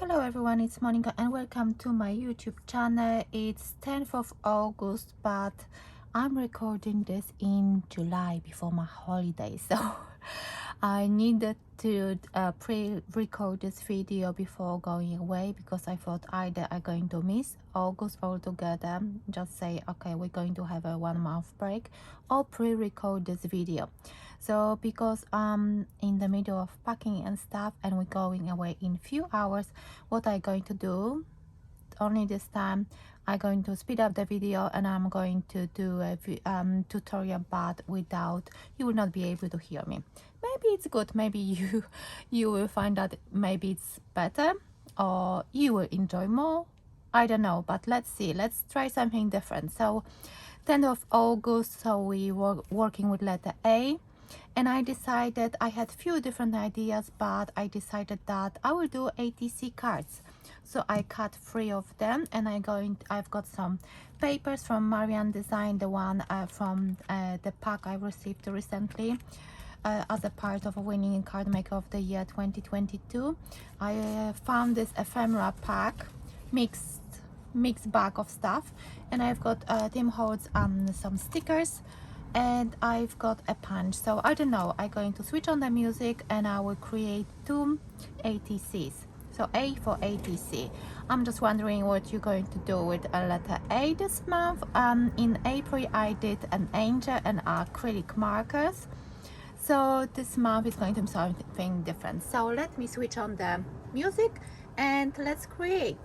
Hello everyone, it's Monika and welcome to my YouTube channel. It's 10th of August, but I'm recording this in July before my holiday, so I needed to pre-record this video before going away because I thought either I'm going to miss August altogether, just say okay, we're going to have a 1 month break, or pre-record this video. So because I'm in the middle of packing and stuff and we're going away in few hours, what I'm going to do, only this time I'm going to speed up the video and I'm going to do a tutorial, but without, you will not be able to hear me. Maybe it's good, maybe you will find that maybe it's better or you will enjoy more, I don't know, but let's see, let's try something different. So 10th of August, so we were working with letter A, and I decided, I had few different ideas, but I decided that I will do ATC cards. So I cut 3 of them, and I've got some papers from Marian Design, the one from the pack I received recently as a part of a winning card maker of the year 2022. I found this ephemera pack, mixed bag of stuff, and I've got Tim Holtz some stickers, and I've got a punch. So I don't know, I'm going to switch on the music and I will create 2 ATCs. So A for ATC. I'm just wondering what you're going to do with a letter A this month. In April I did an angel and acrylic markers, so this month is going to be something different. So let me switch on the music and let's create.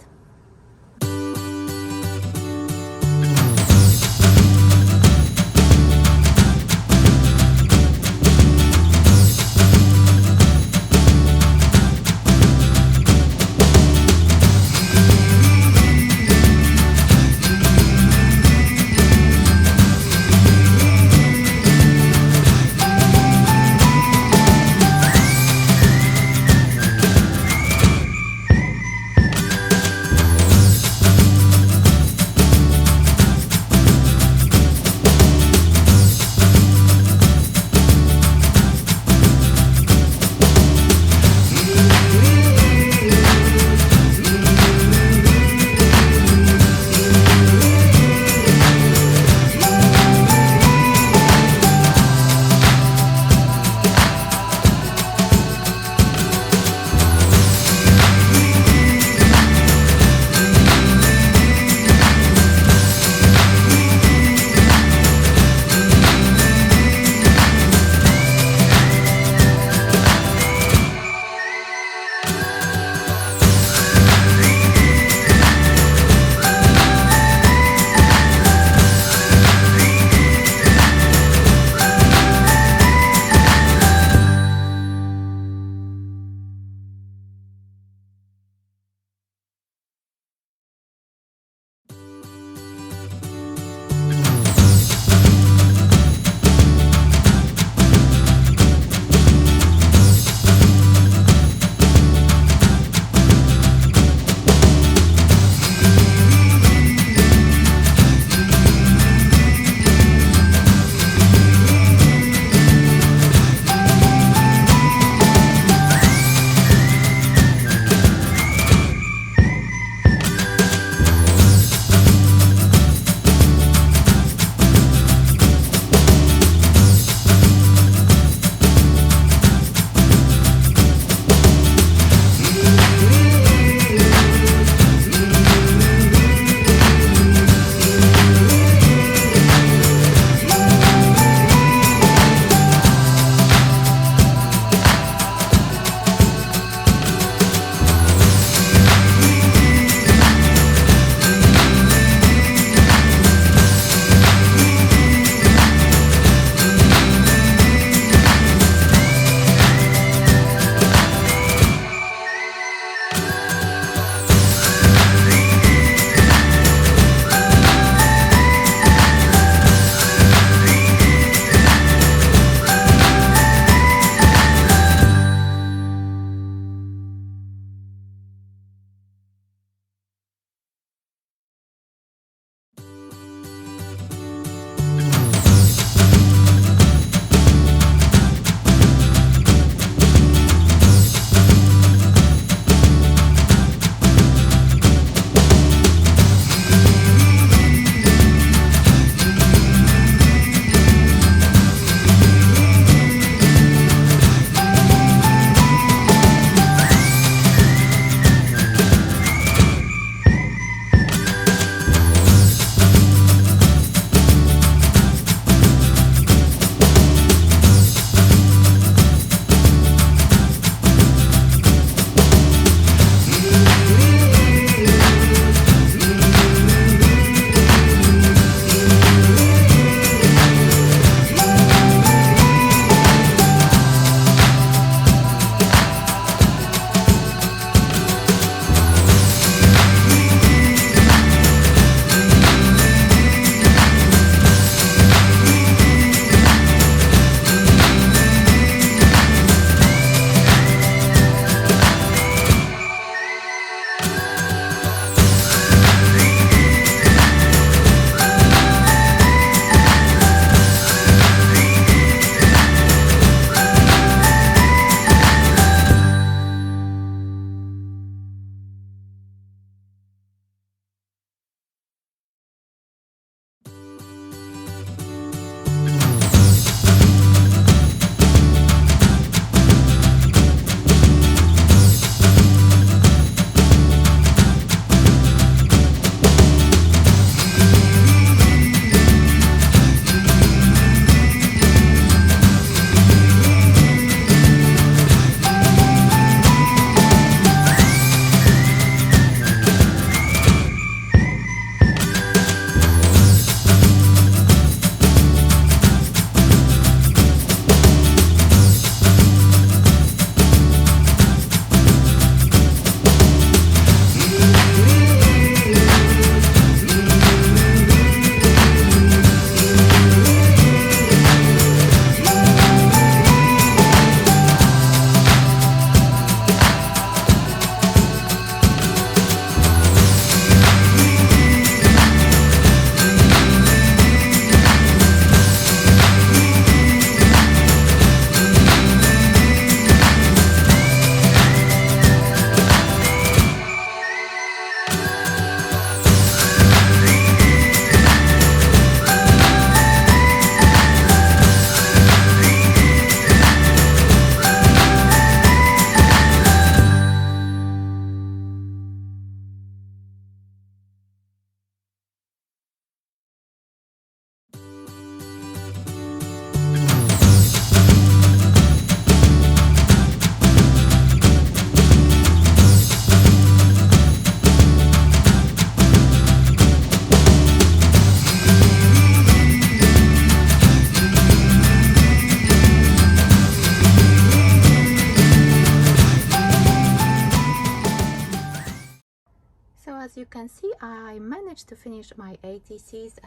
you can see, I managed to finish my ATCs.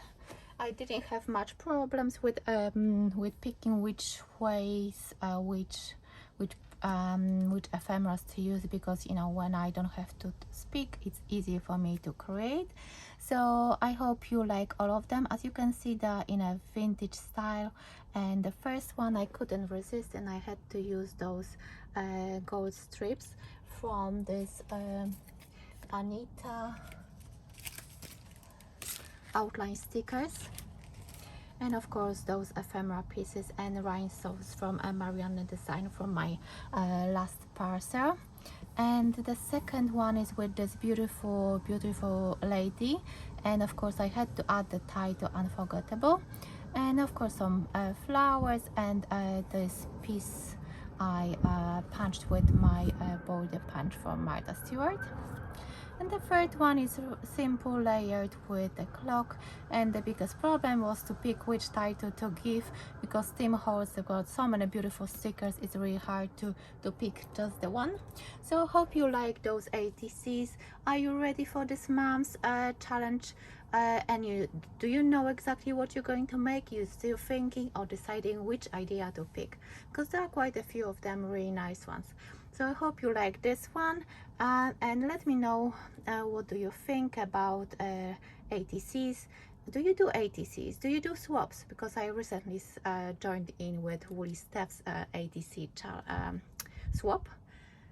I didn't have much problems with picking which ways, which ephemeras to use, because you know, when I don't have to speak, it's easy for me to create. So I hope you like all of them. As you can see, they're in a vintage style, and the first one I couldn't resist, and I had to use those gold strips from this Anita outline stickers, and of course those ephemera pieces and rhinestones from Marianne design from my last parcel. And the second one is with this beautiful lady, and of course I had to add the title Unforgettable, and of course some flowers, and this piece I punched with my border punch from Martha Stewart. And the third one is simple, layered with a clock, and the biggest problem was to pick which title to give, because Tim Holtz have got so many beautiful stickers. It's really hard to pick just the one. So hope you like those ATCs. Are you ready for this mom's challenge? And do you know exactly what you're going to make? You still thinking or deciding which idea to pick, because there are quite a few of them really nice ones. So I hope you like this one, and let me know what do you think about ATCs. Do you do ATCs? Do you do swaps? Because I recently joined in with Woolly Steph's ATC swap,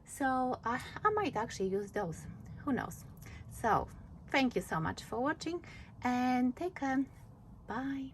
so I might actually use those, who knows. So thank you so much for watching, and take care. Bye.